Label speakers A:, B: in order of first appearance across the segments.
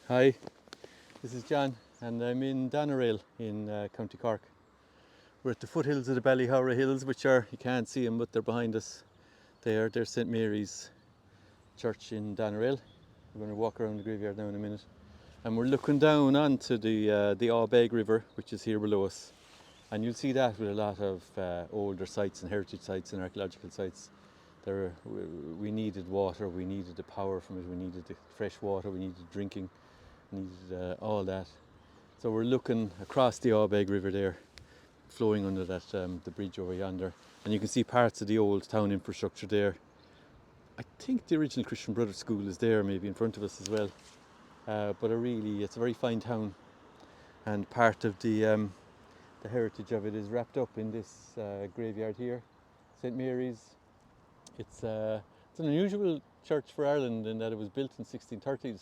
A: Hi, this is John and I'm in Doneraile in County Cork. We're at the foothills of the Ballyhoura Hills, which are, you can't see them, but they're behind us. They're St Mary's Church in Doneraile. We're going to walk around the graveyard now in a minute. And we're looking down onto the Beg River, which is here below us. And you'll see that with a lot of older sites and heritage sites and archaeological sites. We needed water, we needed the power from it, we needed the fresh water, we needed drinking, needed all that. So we're looking across the Beg River there, flowing under that the bridge over yonder, and you can see parts of the old town infrastructure there. I think the original Christian Brothers School is there, maybe in front of us as well. But it's a very fine town, and part of the heritage of it is wrapped up in this graveyard here, St Mary's. It's an unusual church for Ireland in that it was built in 1630s.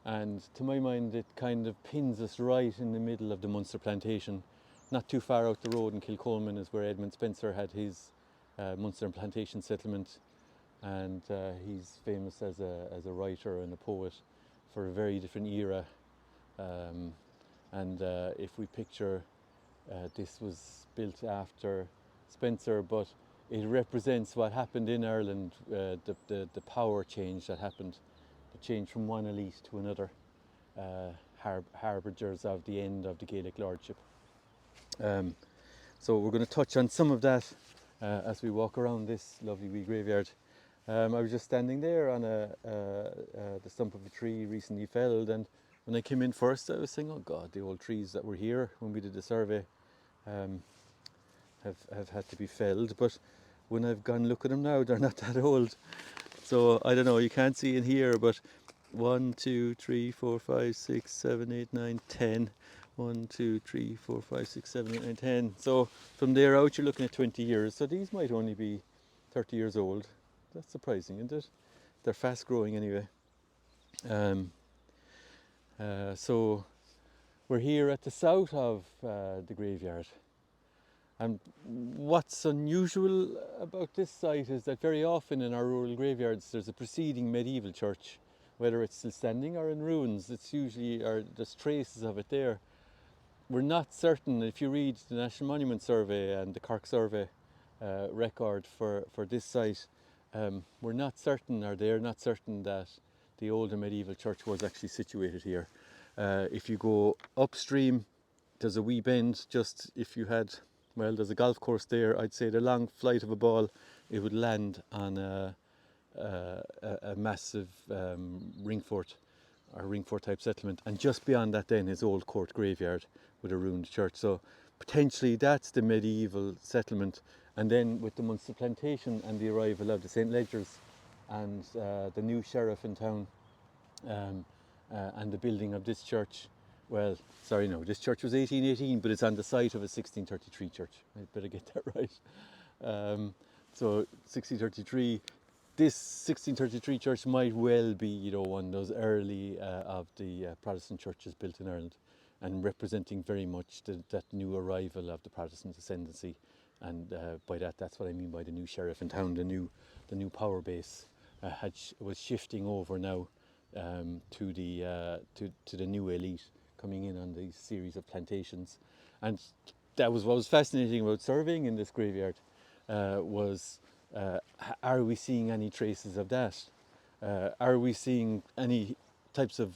A: And to my mind, it kind of pins us right in the middle of the Munster plantation. Not too far out the road in Kilcolman is where Edmund Spencer had his Munster plantation settlement, and he's famous as a writer and a poet for a very different era. If we picture, this was built after Spencer, but it represents what happened in Ireland, the power change that happened, the change from one elite to another, harbingers of the end of the Gaelic lordship. So we're going to touch on some of that as we walk around this lovely wee graveyard. I was just standing there on the stump of a tree recently felled, and when I came in first I was saying, oh God, the old trees that were here when we did the survey have had to be felled, but when I've gone look at them now, they're not that old. So I don't know, you can't see in here, but 1, 2, 3, 4, 5, 6, 7, 8, 9, 10. 1, 2, 3, 4, 5, 6, 7, 8, 9, 10. So from there out you're looking at 20 years. So these might only be 30 years old. That's surprising, isn't it? They're fast growing anyway. So we're here at the south of the graveyard. And what's unusual about this site is that very often in our rural graveyards there's a preceding medieval church, whether it's still standing or in ruins. It's usually, or there's traces of it there. We're not certain, if you read the National Monument Survey and the Cork Survey record for this site, we're not certain, or they're not certain, that the older medieval church was actually situated here. If you go upstream, there's a wee bend, just if you had, well, there's a golf course there. I'd say the long flight of a ball, it would land on a massive ring fort type settlement, and just beyond that then is Old Court Graveyard with a ruined church. So potentially that's the medieval settlement, and then with the Munster plantation and the arrival of the St Ledgers and the new sheriff in town, and the building of this church. Well, sorry, no, this church was 1818, but it's on the site of a 1633 church. I'd better get that right. So 1633, this 1633 church might well be, you know, one of those early of the Protestant churches built in Ireland, and representing very much that new arrival of the Protestant ascendancy. And by that, that's what I mean by the new sheriff in town. The new power base was shifting over now to the new elite coming in on these series of plantations. And that was what was fascinating about surveying in this graveyard, was are we seeing any traces of that? Are we seeing any types of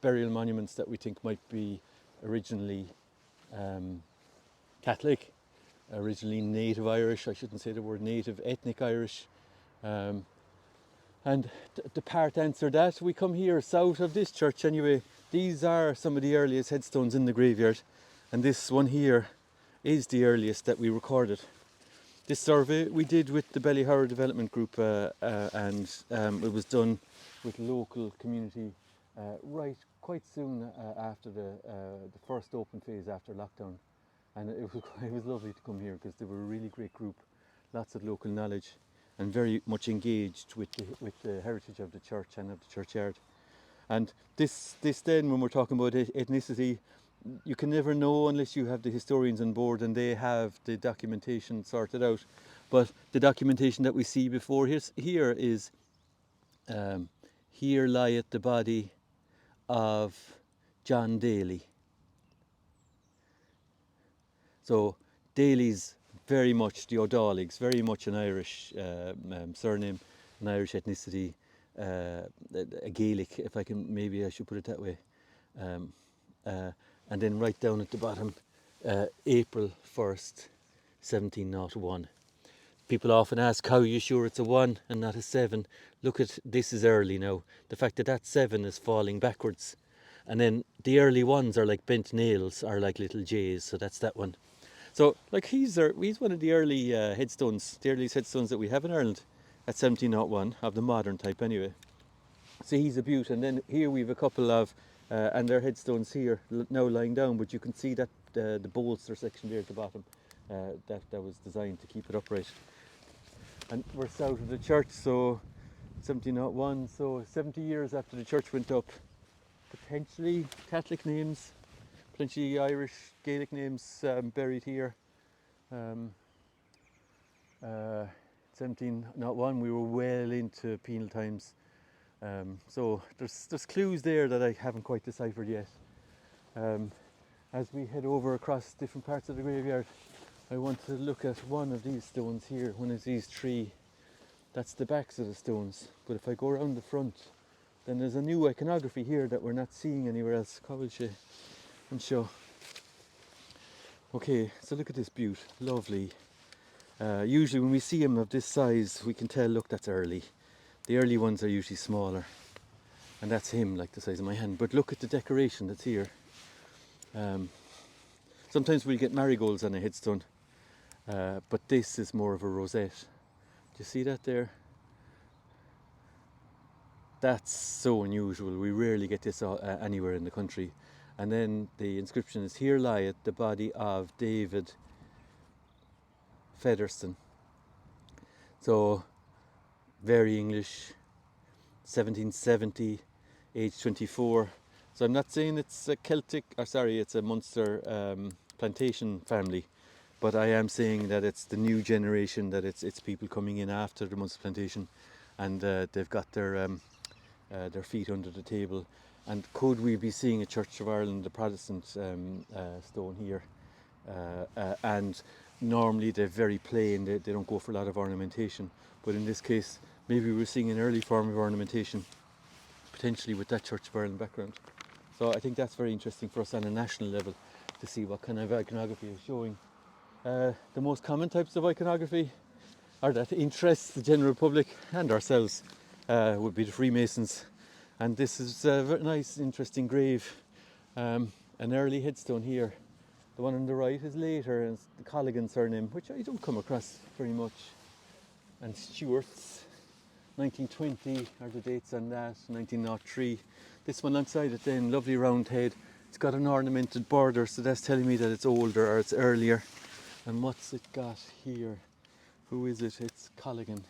A: burial monuments that we think might be originally Catholic, originally native Irish? I shouldn't say the word native, ethnic Irish. And the part answer that, we come here south of this church anyway. These are some of the earliest headstones in the graveyard, and this one here is the earliest that we recorded. This survey we did with the Ballyhoura Development Group, and it was done with local community right quite soon after the first open phase after lockdown, and it was lovely to come here because they were a really great group, lots of local knowledge, and very much engaged with the heritage of the church and of the churchyard. And this then, when we're talking about ethnicity, you can never know unless you have the historians on board and they have the documentation sorted out. But the documentation that we see before here is, here lieth the body of John Daly. So Daly's very much the O'Daligs, very much an Irish surname, an Irish ethnicity, a Gaelic, if I can, maybe I should put it that way. And then right down at the bottom, April 1st, 1701. People often ask, how are you sure it's a 1 and not a 7? Look at, this is early now. The fact that that 7 is falling backwards. And then the early ones are like bent nails, are like little J's, so that's that one. So like he's one of the early headstones, the earliest headstones that we have in Ireland at 1701, of the modern type anyway. So he's a beaut. And then here we've a couple of, and their headstones here now lying down, but you can see that the bolster section there at the bottom, that was designed to keep it upright. And we're south of the church, so 1701, so 70 years after the church went up. Potentially Catholic names, potentially Irish Gaelic names buried here. 1701, we were well into penal times. So there's clues there that I haven't quite deciphered yet. As we head over across different parts of the graveyard, I want to look at one of these stones here, one of these three. That's the backs of the stones. But if I go around the front, then there's a new iconography here that we're not seeing anywhere else. Covilshire and show. Okay, so look at this beaut, lovely. Usually when we see them of this size, we can tell, look, that's early. The early ones are usually smaller. And that's him, like the size of my hand. But look at the decoration that's here. Sometimes we'll get marigolds on a headstone, but this is more of a rosette. Do you see that there? That's so unusual. We rarely get this anywhere in the country. And then the inscription is, "Here lieth the body of David Featherston." So very English, 1770, age 24. So I'm not saying it's a Celtic, or sorry, it's a Munster plantation family, but I am saying that it's the new generation, that it's people coming in after the Munster plantation, and they've got their feet under the table. And could we be seeing a Church of Ireland, the Protestant stone here? And normally they're very plain, they don't go for a lot of ornamentation, but in this case maybe we're seeing an early form of ornamentation, potentially with that Church of Ireland background. So I think that's very interesting for us on a national level to see what kind of iconography is showing. The most common types of iconography, or that interests the general public and ourselves, would be the Freemasons. And this is a very nice, interesting grave. An early headstone here. The one on the right is later, and it's the Colligan surname, which I don't come across very much. And Stewart's, 1920 are the dates on that, 1903. This one alongside it then, lovely round head. It's got an ornamented border, so that's telling me that it's older or it's earlier. And what's it got here? Who is it? It's Colligan.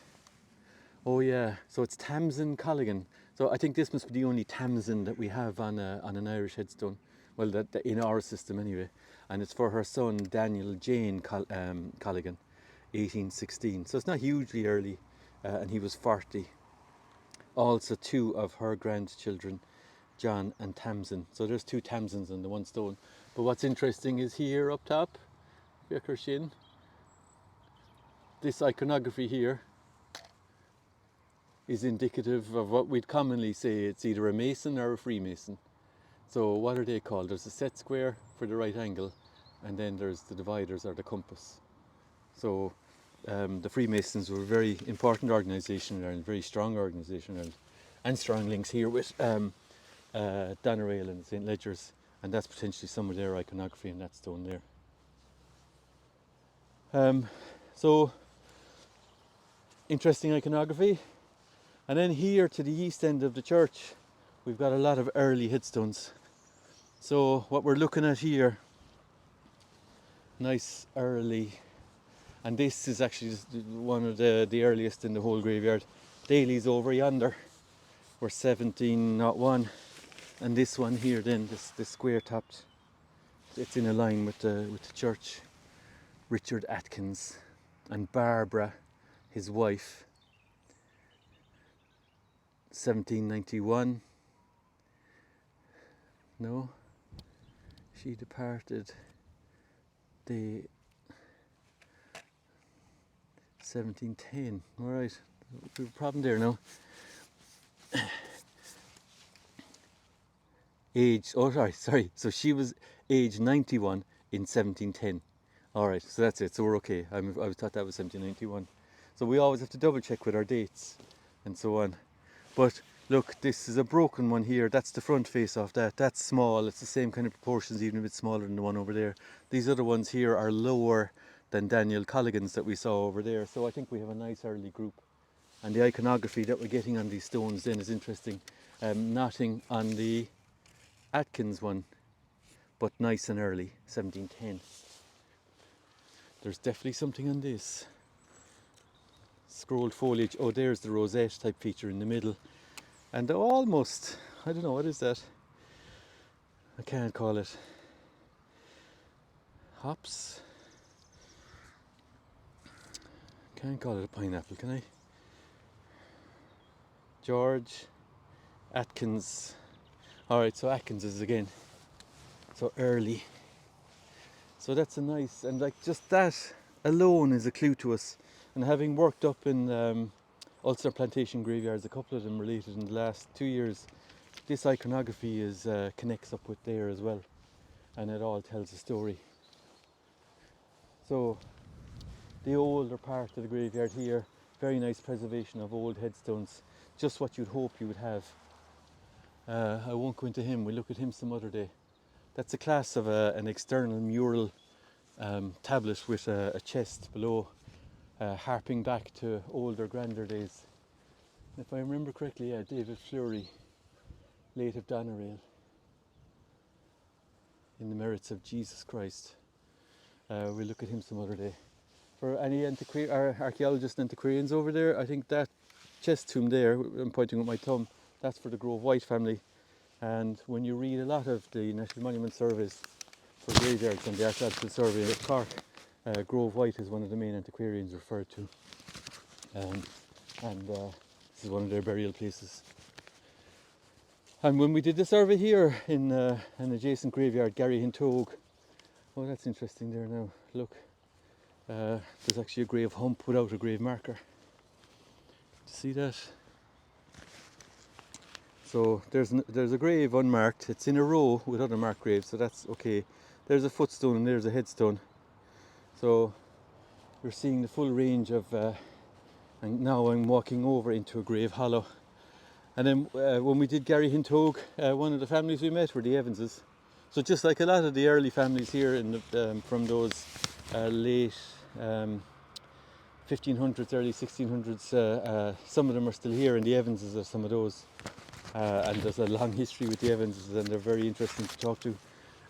A: Oh yeah, so it's Tamsin Colligan. So I think this must be the only Tamsin that we have on an Irish headstone. Well, that in our system anyway. And it's for her son, Daniel Jane Colligan, 1816. So it's not hugely early, and he was 40. Also 2 of her grandchildren, John and Tamsin. So there's 2 Tamsins on the one stone. But what's interesting is here up top, Shin, this iconography here is indicative of what we'd commonly say it's either a Mason or a Freemason. So what are they called? There's a set square for the right angle, and then there's the dividers or the compass. So the Freemasons were a very important organisation in Ireland, very strong organisation in Ireland, and strong links here with Doneraile and St. Ledger's, and that's potentially some of their iconography in that stone there. So interesting iconography. And then here to the east end of the church, we've got a lot of early headstones. So what we're looking at here, nice early, and this is actually just one of the earliest in the whole graveyard. Daly's over yonder, we're 1701, and this one here then, this square topped, it's in a line with the church. Richard Atkins and Barbara, his wife, 1791. No, she departed the 1710. All right, we have a problem there now. Age, oh sorry, so she was age 91 in 1710. All right, so that's it, so we're okay. I thought that was 1791. So we always have to double check with our dates and so on. But look, this is a broken one here. That's the front face of that. That's small. It's the same kind of proportions, even a bit smaller than the one over there. These other ones here are lower than Daniel Colligan's that we saw over there. So I think we have a nice early group. And the iconography that we're getting on these stones then is interesting. Nothing on the Atkins one, but nice and early, 1710. There's definitely something on this. Scrolled foliage. Oh, there's the rosette type feature in the middle. And almost, I don't know, what is that? I can't call it. Hops? Can't call it a pineapple, can I? George Atkins. Alright, so Atkins is again. So early. So that's a nice, and like just that alone is a clue to us. And having worked up in Ulster Plantation graveyards, a couple of them related in the last 2 years, this iconography is connects up with there as well, and it all tells a story. So the older part of the graveyard here, very nice preservation of old headstones, just what you'd hope you would have. I won't go into him, we'll look at him some other day. That's a class of an external mural tablet with a chest below, harping back to older, grander days. If I remember correctly, yeah, David Fleury, late of Doneraile, in the merits of Jesus Christ. We'll look at him some other day. For any archaeologists and antiquarians over there, I think that chest tomb there, I'm pointing with my thumb, that's for the Grove White family. And when you read a lot of the National Monument surveys for graveyards and the Archaeological Survey of Cork, Grove White is one of the main antiquarians referred to. This is one of their burial places. And when we did the survey here in an adjacent graveyard, Gary Hintogue, oh, that's interesting there now, look. There's actually a grave hump without a grave marker. See that? So there's a grave unmarked. It's in a row with other marked graves, so that's okay. There's a footstone and there's a headstone. So you're seeing the full range of, and now I'm walking over into a grave hollow. And then when we did Gary Hintogue, one of the families we met were the Evanses. So just like a lot of the early families here in the, from those late 1500s, early 1600s, some of them are still here, and the Evanses are some of those. And there's a long history with the Evanses, and they're very interesting to talk to.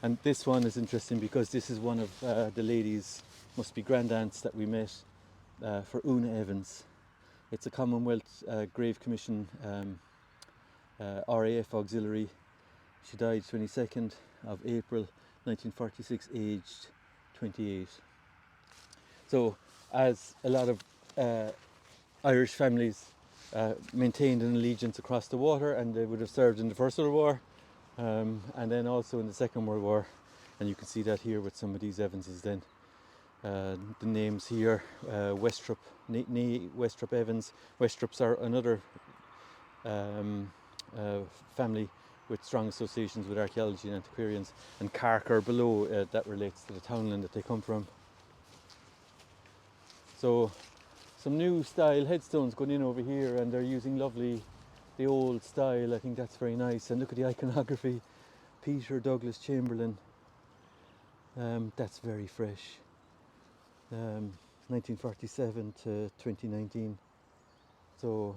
A: And this one is interesting because this is one of the ladies, must be grandaunts, that we met for Una Evans. It's a Commonwealth Grave Commission RAF auxiliary. She died 22nd of April 1946, aged 28. So, as a lot of Irish families maintained an allegiance across the water, and they would have served in the First World War and then also in the Second World War, and you can see that here with some of these Evanses then. The names here, Westrup, Westrup Evans. Westrups are another family with strong associations with archaeology and antiquarians, and Carker below, that relates to the townland that they come from. So some new style headstones going in over here, and they're using the old style. I think that's very nice. And look at the iconography, Peter Douglas Chamberlain. That's very fresh. 1947 to 2019. So,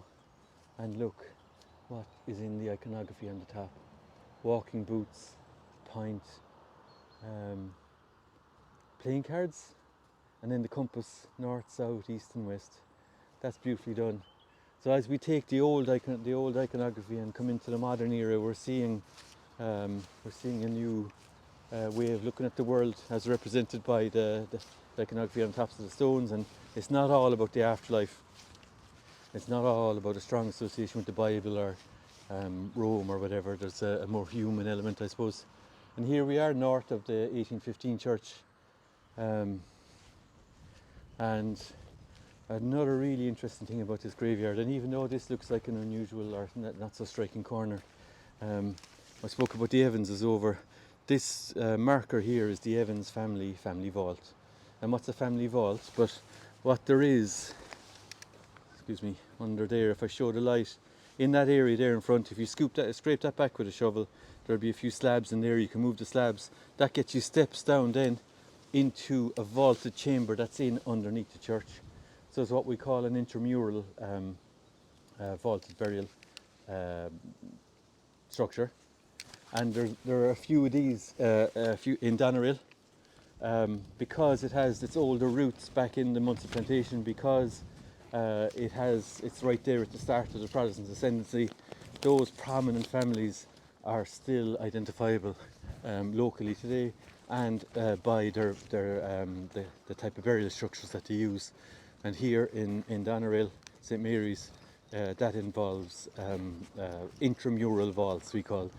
A: and look what is in the iconography on the top. Walking boots, pint, playing cards, and then the compass, north, south, east and west. That's beautifully done. So as we take the old iconography and come into the modern era, we're seeing a new way of looking at the world as represented by the iconography on tops of the stones. And it's not all about the afterlife. It's not all about a strong association with the Bible or Rome or whatever. There's a more human element, I suppose. And here we are north of the 1815 church. And another really interesting thing about this graveyard, and even though this looks like an unusual or not so striking corner, I spoke about the Evanses over. This marker here is the Evans family vault. And what's a family vault? But what there is, excuse me, under there, if I show the light, in that area there in front, if you scrape that back with a shovel, there'll be a few slabs in there. You can move the slabs. That gets you steps down then into a vaulted chamber that's in underneath the church. So it's what we call an intramural vaulted burial structure. And there are a few of these in Doneraile, because it has its older roots back in the Munster plantation, because it's right there at the start of the Protestant ascendancy. Those prominent families are still identifiable locally today, and by the type of burial structures that they use. And here in Doneraile, St Mary's, that involves intramural vaults, we call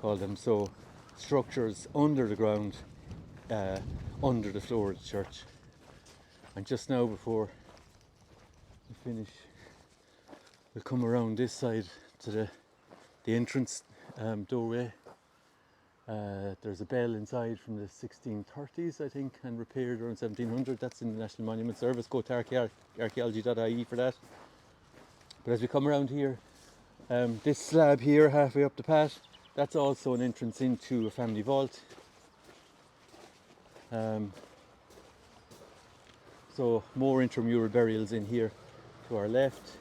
A: them. So structures under the ground, under the floor of the church. And just now, before we finish, we'll come around this side to the entrance doorway. There's a bell inside from the 1630s, I think, and repaired around 1700. That's in the National Monument Service. Go to archaeology.ie for that. But as we come around here, this slab here, halfway up the path, that's also an entrance into a family vault. So more intramural burials in here to our left,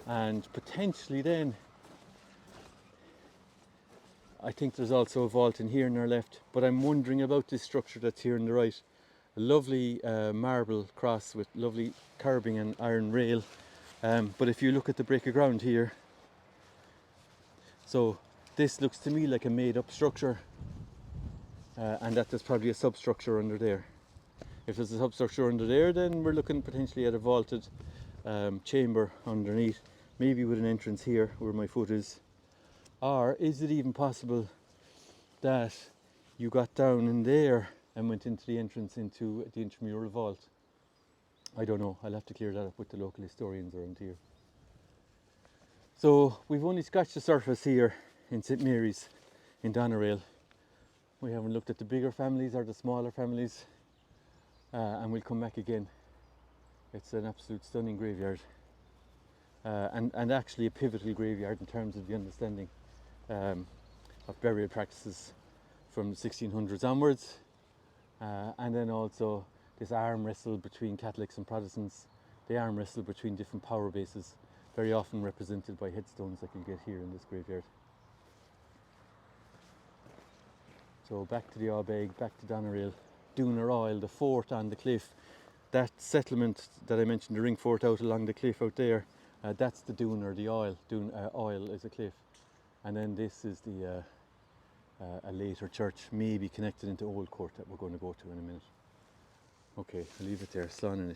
A: and potentially then, I think there's also a vault in here on our left, but I'm wondering about this structure that's here on the right. A lovely marble cross with lovely curbing and iron rail. But if you look at the break of ground here, so this looks to me like a made up structure, and that there's probably a substructure under there. If there's a substructure under there, then we're looking potentially at a vaulted chamber underneath, maybe with an entrance here where my foot is. Or is it even possible that you got down in there and went into the entrance into the intramural vault? I don't know. I'll have to clear that up with the local historians around here. So we've only scratched the surface here in St Mary's in Doneraile. We haven't looked at the bigger families or the smaller families, and we'll come back again. It's an absolute stunning graveyard, and actually a pivotal graveyard in terms of the understanding of burial practices from the 1600s onwards, and then also this arm wrestle between Catholics and Protestants, the arm wrestle between different power bases, very often represented by headstones like you'll get here in this graveyard. So back to the Ábeg, back to Doneraile, Doneraile, the fort on the cliff. That settlement that I mentioned, the ring fort out along the cliff out there, that's the Dún or the Oil. Oil is a cliff. And then this is the a later church, maybe connected into Old Court, that we're going to go to in a minute. Okay, I'll leave it there. Slán.